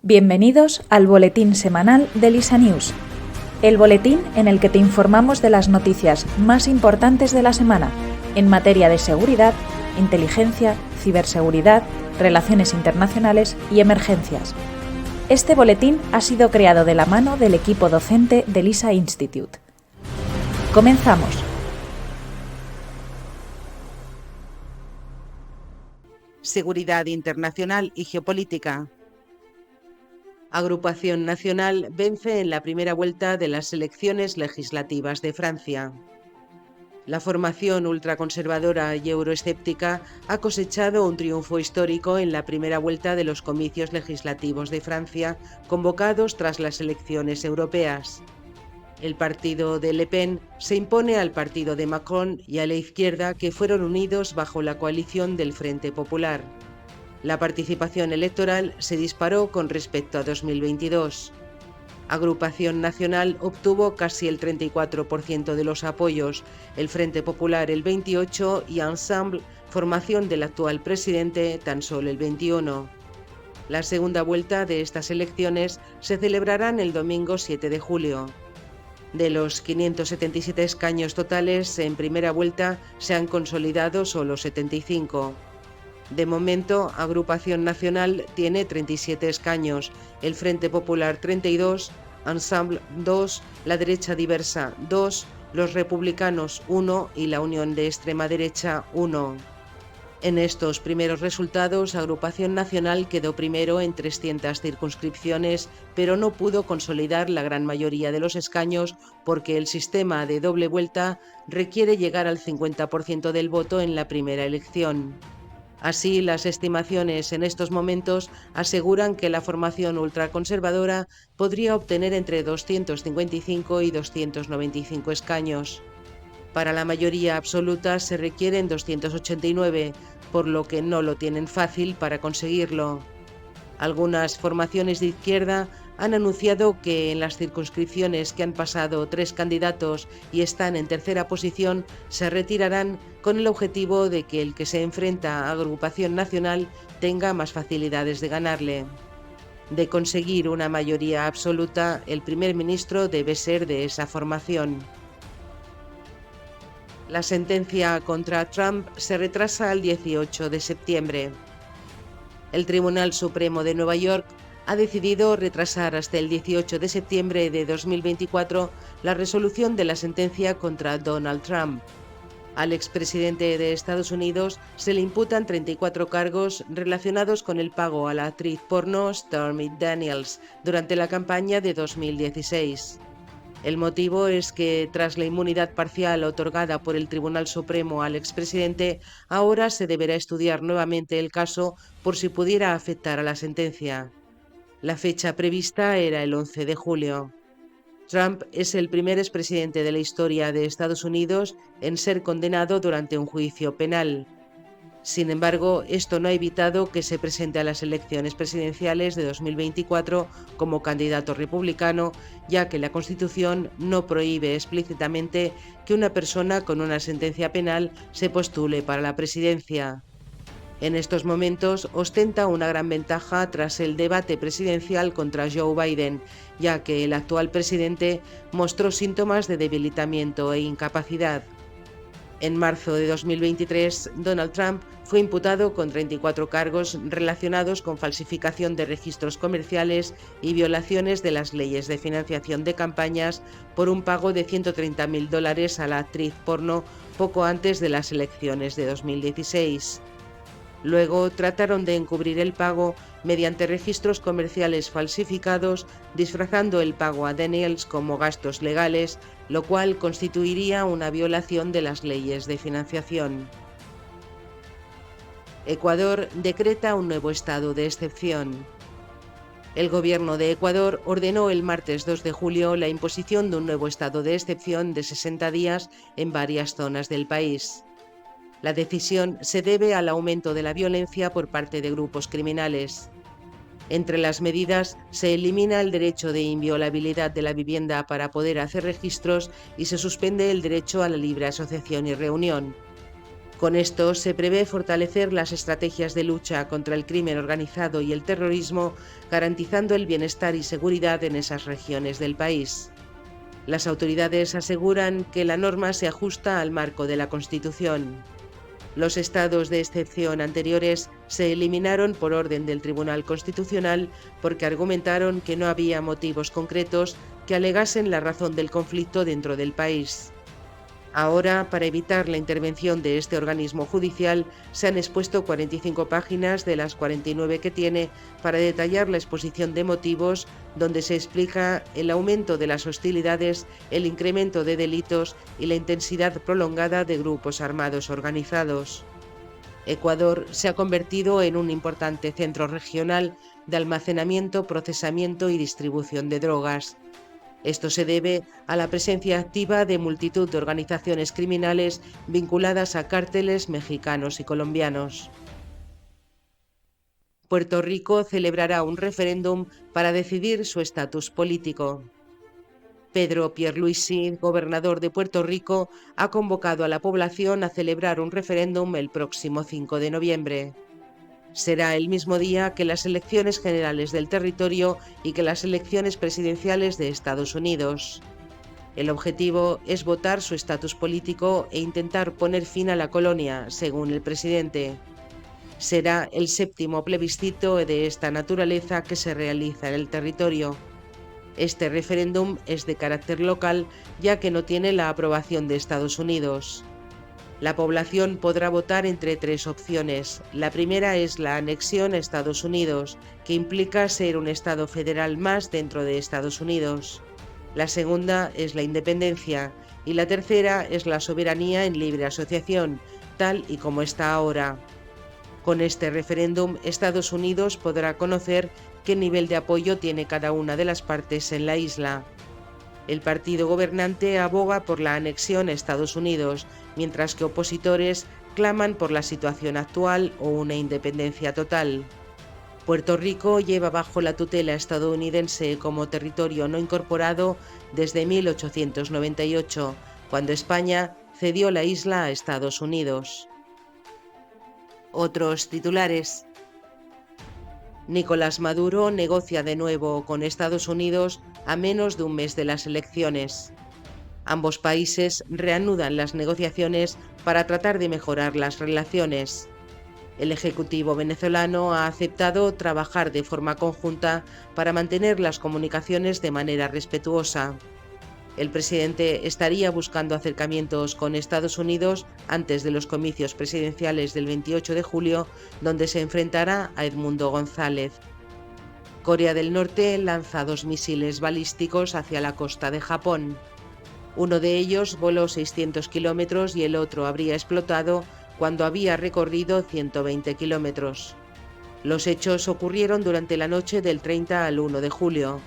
Bienvenidos al boletín semanal de LISA News, el boletín en el que te informamos de las noticias más importantes de la semana en materia de seguridad, inteligencia, ciberseguridad, relaciones internacionales y emergencias. Este boletín ha sido creado de la mano del equipo docente del LISA Institute. Comenzamos. Seguridad internacional y geopolítica. Agrupación Nacional vence en la primera vuelta de las elecciones legislativas de Francia. La formación ultraconservadora y euroescéptica ha cosechado un triunfo histórico en la primera vuelta de los comicios legislativos de Francia, convocados tras las elecciones europeas. El partido de Le Pen se impone al partido de Macron y a la izquierda, que fueron unidos bajo la coalición del Frente Popular. La participación electoral se disparó con respecto a 2022. Agrupación Nacional obtuvo casi el 34% de los apoyos, el Frente Popular el 28% y Ensemble, formación del actual presidente, tan solo el 21%. La segunda vuelta de estas elecciones se celebrarán el domingo 7 de julio. De los 577 escaños totales, en primera vuelta se han consolidado solo 75. De momento, Agrupación Nacional tiene 37 escaños, el Frente Popular 32, Ensemble 2, la derecha diversa 2, los republicanos 1 y la Unión de Extrema Derecha 1. En estos primeros resultados, Agrupación Nacional quedó primero en 300 circunscripciones, pero no pudo consolidar la gran mayoría de los escaños porque el sistema de doble vuelta requiere llegar al 50% del voto en la primera elección. Así, las estimaciones en estos momentos aseguran que la formación ultraconservadora podría obtener entre 255 y 295 escaños. Para la mayoría absoluta se requieren 289, por lo que no lo tienen fácil para conseguirlo. Algunas formaciones de izquierda han anunciado que en las circunscripciones que han pasado 3 candidatos y están en tercera posición se retirarán con el objetivo de que el que se enfrenta a Agrupación Nacional tenga más facilidades de ganarle. De conseguir una mayoría absoluta, el primer ministro debe ser de esa formación. La sentencia contra Trump se retrasa al 18 de septiembre. El Tribunal Supremo de Nueva York ha decidido retrasar hasta el 18 de septiembre de 2024 la resolución de la sentencia contra Donald Trump. Al expresidente de Estados Unidos se le imputan 34 cargos relacionados con el pago a la actriz porno Stormy Daniels durante la campaña de 2016. El motivo es que, tras la inmunidad parcial otorgada por el Tribunal Supremo al expresidente, ahora se deberá estudiar nuevamente el caso por si pudiera afectar a la sentencia. La fecha prevista era el 11 de julio. Trump es el primer expresidente de la historia de Estados Unidos en ser condenado durante un juicio penal. Sin embargo, esto no ha evitado que se presente a las elecciones presidenciales de 2024 como candidato republicano, ya que la Constitución no prohíbe explícitamente que una persona con una sentencia penal se postule para la presidencia. En estos momentos ostenta una gran ventaja tras el debate presidencial contra Joe Biden, ya que el actual presidente mostró síntomas de debilitamiento e incapacidad. En marzo de 2023, Donald Trump fue imputado con 34 cargos relacionados con falsificación de registros comerciales y violaciones de las leyes de financiación de campañas por un pago de $130.000 a la actriz porno poco antes de las elecciones de 2016. Luego trataron de encubrir el pago mediante registros comerciales falsificados, disfrazando el pago a Daniels como gastos legales, lo cual constituiría una violación de las leyes de financiación. Ecuador decreta un nuevo estado de excepción. El gobierno de Ecuador ordenó el martes 2 de julio la imposición de un nuevo estado de excepción de 60 días en varias zonas del país. La decisión se debe al aumento de la violencia por parte de grupos criminales. Entre las medidas se elimina el derecho de inviolabilidad de la vivienda para poder hacer registros y se suspende el derecho a la libre asociación y reunión. Con esto se prevé fortalecer las estrategias de lucha contra el crimen organizado y el terrorismo, garantizando el bienestar y seguridad en esas regiones del país. Las autoridades aseguran que la norma se ajusta al marco de la Constitución. Los estados de excepción anteriores se eliminaron por orden del Tribunal Constitucional porque argumentaron que no había motivos concretos que alegasen la razón del conflicto dentro del país. Ahora, para evitar la intervención de este organismo judicial, se han expuesto 45 páginas de las 49 que tiene para detallar la exposición de motivos, donde se explica el aumento de las hostilidades, el incremento de delitos y la intensidad prolongada de grupos armados organizados. Ecuador se ha convertido en un importante centro regional de almacenamiento, procesamiento y distribución de drogas. Esto se debe a la presencia activa de multitud de organizaciones criminales vinculadas a cárteles mexicanos y colombianos. Puerto Rico celebrará un referéndum para decidir su estatus político. Pedro Pierluisi, gobernador de Puerto Rico, ha convocado a la población a celebrar un referéndum el próximo 5 de noviembre. Será el mismo día que las elecciones generales del territorio y que las elecciones presidenciales de Estados Unidos. El objetivo es votar su estatus político e intentar poner fin a la colonia, según el presidente. Será el 7º plebiscito de esta naturaleza que se realiza en el territorio. Este referéndum es de carácter local, ya que no tiene la aprobación de Estados Unidos. La población podrá votar entre 3 opciones. La primera es la anexión a Estados Unidos, que implica ser un estado federal más dentro de Estados Unidos. La segunda es la independencia y la tercera es la soberanía en libre asociación, tal y como está ahora. Con este referéndum, Estados Unidos podrá conocer qué nivel de apoyo tiene cada una de las partes en la isla. El partido gobernante aboga por la anexión a Estados Unidos, mientras que opositores claman por la situación actual o una independencia total. Puerto Rico lleva bajo la tutela estadounidense como territorio no incorporado desde 1898, cuando España cedió la isla a Estados Unidos. Otros titulares. Nicolás Maduro negocia de nuevo con Estados Unidos a menos de un mes de las elecciones. Ambos países reanudan las negociaciones para tratar de mejorar las relaciones. El Ejecutivo venezolano ha aceptado trabajar de forma conjunta para mantener las comunicaciones de manera respetuosa. El presidente estaría buscando acercamientos con Estados Unidos antes de los comicios presidenciales del 28 de julio, donde se enfrentará a Edmundo González. Corea del Norte lanza 2 misiles balísticos hacia la costa de Japón. Uno de ellos voló 600 kilómetros y el otro habría explotado cuando había recorrido 120 kilómetros. Los hechos ocurrieron durante la noche del 30 al 1 de julio.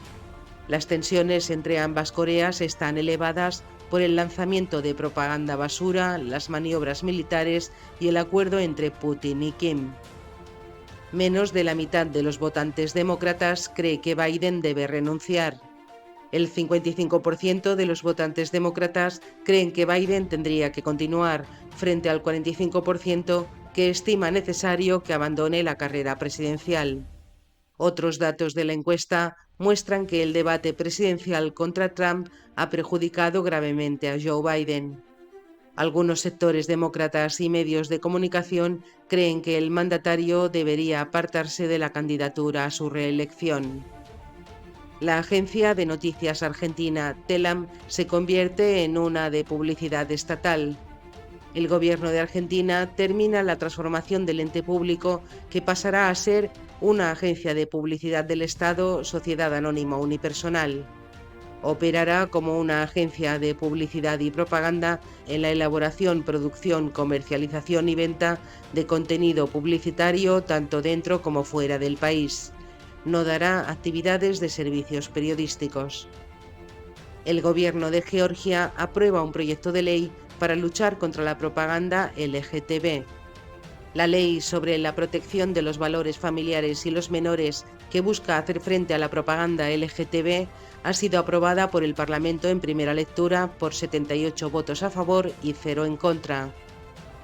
Las tensiones entre ambas Coreas están elevadas por el lanzamiento de propaganda basura, las maniobras militares y el acuerdo entre Putin y Kim. Menos de la mitad de los votantes demócratas cree que Biden debe renunciar. El 55% de los votantes demócratas creen que Biden tendría que continuar, frente al 45% que estima necesario que abandone la carrera presidencial. Otros datos de la encuesta muestran que el debate presidencial contra Trump ha perjudicado gravemente a Joe Biden. Algunos sectores demócratas y medios de comunicación creen que el mandatario debería apartarse de la candidatura a su reelección. La agencia de noticias argentina Telam se convierte en una de publicidad estatal. El gobierno de Argentina termina la transformación del ente público, que pasará a ser una agencia de publicidad del Estado, sociedad anónima unipersonal. Operará como una agencia de publicidad y propaganda en la elaboración, producción, comercialización y venta de contenido publicitario tanto dentro como fuera del país. No dará actividades de servicios periodísticos. El gobierno de Georgia aprueba un proyecto de ley para luchar contra la propaganda LGTB. La ley sobre la protección de los valores familiares y los menores, que busca hacer frente a la propaganda LGTB, ha sido aprobada por el Parlamento en primera lectura por 78 votos a favor y 0 en contra.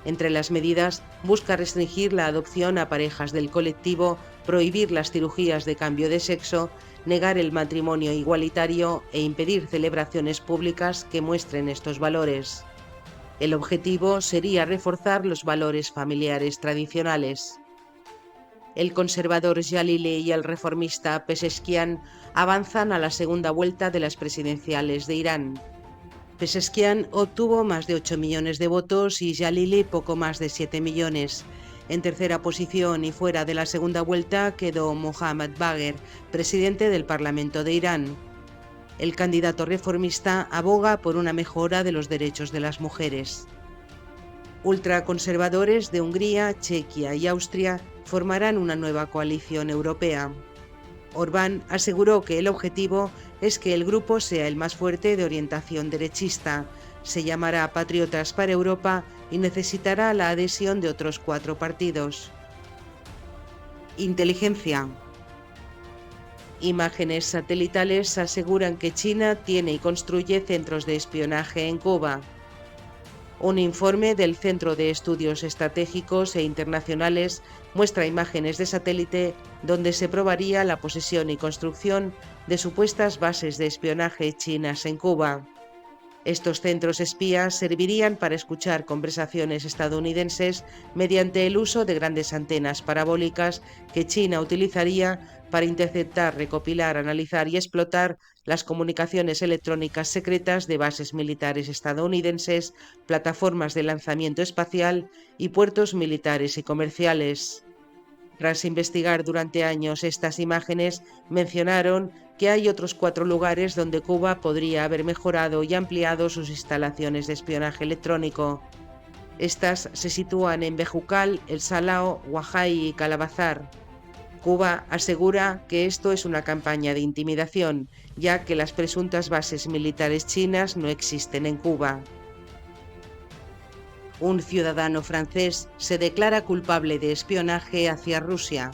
Entre las medidas, busca restringir la adopción a parejas del colectivo, prohibir las cirugías de cambio de sexo, negar el matrimonio igualitario e impedir celebraciones públicas que muestren estos valores. El objetivo sería reforzar los valores familiares tradicionales. El conservador Jalili y el reformista Pezeshkian avanzan a la segunda vuelta de las presidenciales de Irán. Pezeshkian obtuvo más de 8 millones de votos y Jalili poco más de 7 millones. En tercera posición y fuera de la segunda vuelta quedó Mohammad Bagher, presidente del Parlamento de Irán. El candidato reformista aboga por una mejora de los derechos de las mujeres. Ultraconservadores de Hungría, Chequia y Austria formarán una nueva coalición europea. Orbán aseguró que el objetivo es que el grupo sea el más fuerte de orientación derechista, se llamará Patriotas para Europa y necesitará la adhesión de otros 4 partidos. Inteligencia. Imágenes satelitales aseguran que China tiene y construye centros de espionaje en Cuba. Un informe del Centro de Estudios Estratégicos e Internacionales muestra imágenes de satélite donde se probaría la posesión y construcción de supuestas bases de espionaje chinas en Cuba. Estos centros espías servirían para escuchar conversaciones estadounidenses mediante el uso de grandes antenas parabólicas que China utilizaría para interceptar, recopilar, analizar y explotar las comunicaciones electrónicas secretas de bases militares estadounidenses, plataformas de lanzamiento espacial y puertos militares y comerciales. Tras investigar durante años estas imágenes, mencionaron que hay otros 4 lugares donde Cuba podría haber mejorado y ampliado sus instalaciones de espionaje electrónico. Estas se sitúan en Bejucal, El Salao, Huajay y Calabazar. Cuba asegura que esto es una campaña de intimidación, ya que las presuntas bases militares chinas no existen en Cuba. Un ciudadano francés se declara culpable de espionaje hacia Rusia.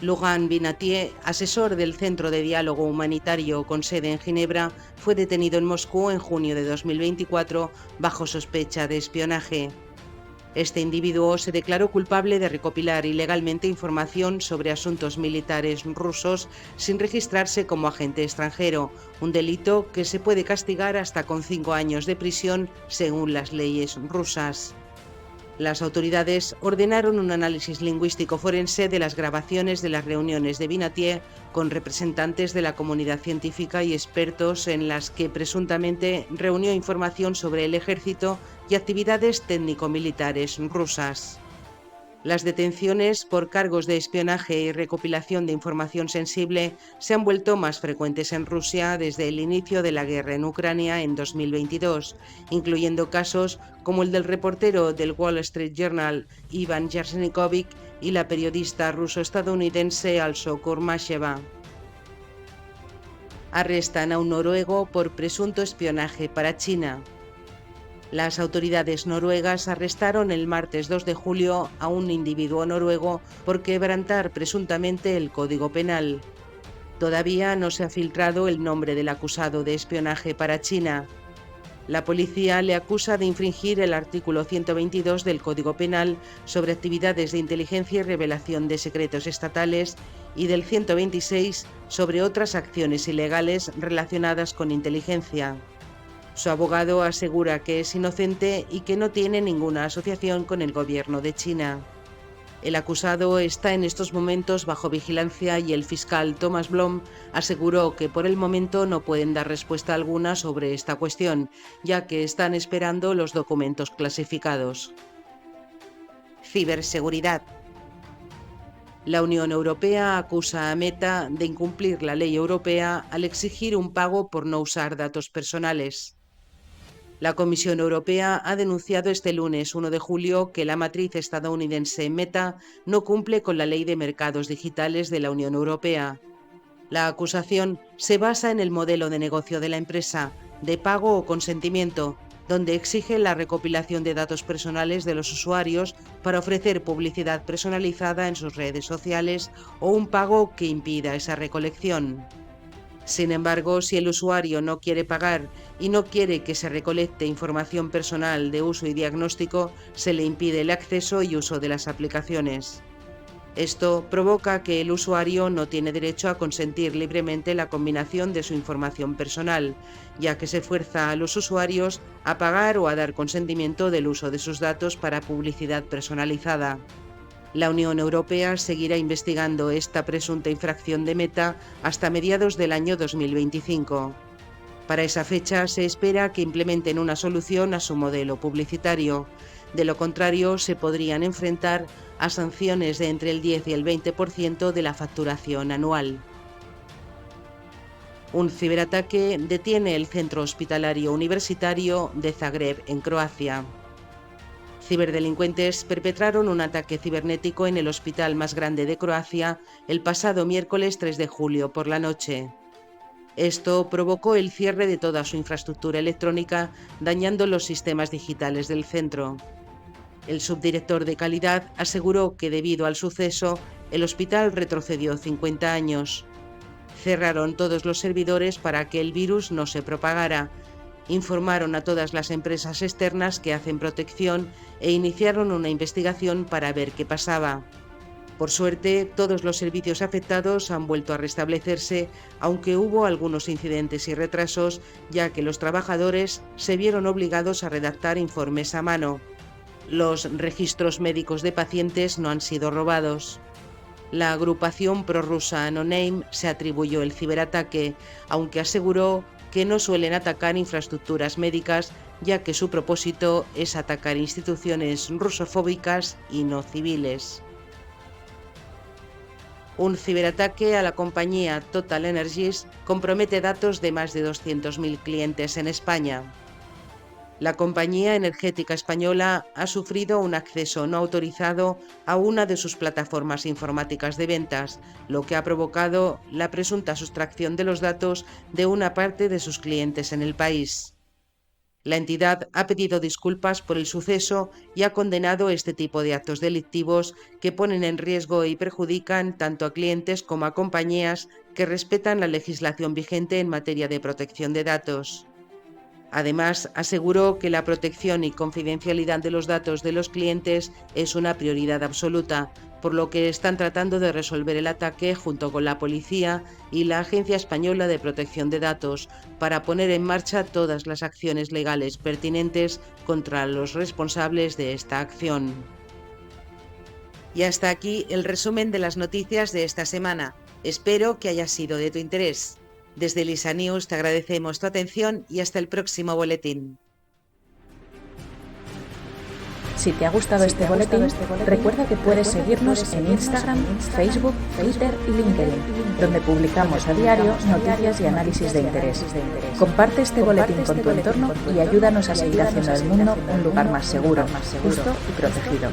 Laurent Binatier, asesor del Centro de Diálogo Humanitario con sede en Ginebra, fue detenido en Moscú en junio de 2024 bajo sospecha de espionaje. Este individuo se declaró culpable de recopilar ilegalmente información sobre asuntos militares rusos sin registrarse como agente extranjero, un delito que se puede castigar hasta con 5 años de prisión según las leyes rusas. Las autoridades ordenaron un análisis lingüístico forense de las grabaciones de las reuniones de Binatier con representantes de la comunidad científica y expertos en las que presuntamente reunió información sobre el ejército y actividades técnico-militares rusas. Las detenciones por cargos de espionaje y recopilación de información sensible se han vuelto más frecuentes en Rusia desde el inicio de la guerra en Ucrania en 2022, incluyendo casos como el del reportero del Wall Street Journal Ivan Yarsnikovic y la periodista ruso-estadounidense Also Kurmasheva. Arrestan a un noruego por presunto espionaje para China. Las autoridades noruegas arrestaron el martes 2 de julio a un individuo noruego por quebrantar presuntamente el Código Penal. Todavía no se ha filtrado el nombre del acusado de espionaje para China. La policía le acusa de infringir el artículo 122 del Código Penal sobre actividades de inteligencia y revelación de secretos estatales y del 126 sobre otras acciones ilegales relacionadas con inteligencia. Su abogado asegura que es inocente y que no tiene ninguna asociación con el gobierno de China. El acusado está en estos momentos bajo vigilancia y el fiscal Thomas Blom aseguró que por el momento no pueden dar respuesta alguna sobre esta cuestión, ya que están esperando los documentos clasificados. Ciberseguridad. La Unión Europea acusa a Meta de incumplir la ley europea al exigir un pago por no usar datos personales. La Comisión Europea ha denunciado este lunes 1 de julio que la matriz estadounidense Meta no cumple con la Ley de Mercados Digitales de la Unión Europea. La acusación se basa en el modelo de negocio de la empresa, de pago o consentimiento, donde exige la recopilación de datos personales de los usuarios para ofrecer publicidad personalizada en sus redes sociales o un pago que impida esa recolección. Sin embargo, si el usuario no quiere pagar y no quiere que se recolecte información personal de uso y diagnóstico, se le impide el acceso y uso de las aplicaciones. Esto provoca que el usuario no tiene derecho a consentir libremente la combinación de su información personal, ya que se fuerza a los usuarios a pagar o a dar consentimiento del uso de sus datos para publicidad personalizada. La Unión Europea seguirá investigando esta presunta infracción de Meta hasta mediados del año 2025. Para esa fecha se espera que implementen una solución a su modelo publicitario. De lo contrario, se podrían enfrentar a sanciones de entre el 10 y el 20% de la facturación anual. Un ciberataque detiene el centro hospitalario universitario de Zagreb, en Croacia. Ciberdelincuentes perpetraron un ataque cibernético en el hospital más grande de Croacia el pasado miércoles 3 de julio por la noche. Esto provocó el cierre de toda su infraestructura electrónica, dañando los sistemas digitales del centro. El subdirector de calidad aseguró que debido al suceso, el hospital retrocedió 50 años. Cerraron todos los servidores para que el virus no se propagara. Informaron a todas las empresas externas que hacen protección e iniciaron una investigación para ver qué pasaba. Por suerte, todos los servicios afectados han vuelto a restablecerse, aunque hubo algunos incidentes y retrasos, ya que los trabajadores se vieron obligados a redactar informes a mano. Los registros médicos de pacientes no han sido robados. La agrupación prorrusa Anoname se atribuyó el ciberataque, aunque aseguró que no suelen atacar infraestructuras médicas, ya que su propósito es atacar instituciones rusofóbicas y no civiles. Un ciberataque a la compañía Total Energies compromete datos de más de 200.000 clientes en España. La compañía energética española ha sufrido un acceso no autorizado a una de sus plataformas informáticas de ventas, lo que ha provocado la presunta sustracción de los datos de una parte de sus clientes en el país. La entidad ha pedido disculpas por el suceso y ha condenado este tipo de actos delictivos que ponen en riesgo y perjudican tanto a clientes como a compañías que respetan la legislación vigente en materia de protección de datos. Además, aseguró que la protección y confidencialidad de los datos de los clientes es una prioridad absoluta, por lo que están tratando de resolver el ataque junto con la policía y la Agencia Española de Protección de Datos para poner en marcha todas las acciones legales pertinentes contra los responsables de esta acción. Y hasta aquí el resumen de las noticias de esta semana. Espero que haya sido de tu interés. Desde Elisa News te agradecemos tu atención y hasta el próximo boletín. Si te ha gustado este boletín, recuerda que puedes seguirnos en Instagram, Facebook, Twitter y LinkedIn, donde publicamos a diario noticias y análisis de interés. Comparte este boletín con tu entorno y ayúdanos a seguir haciendo del mundo un lugar más seguro, justo y protegido.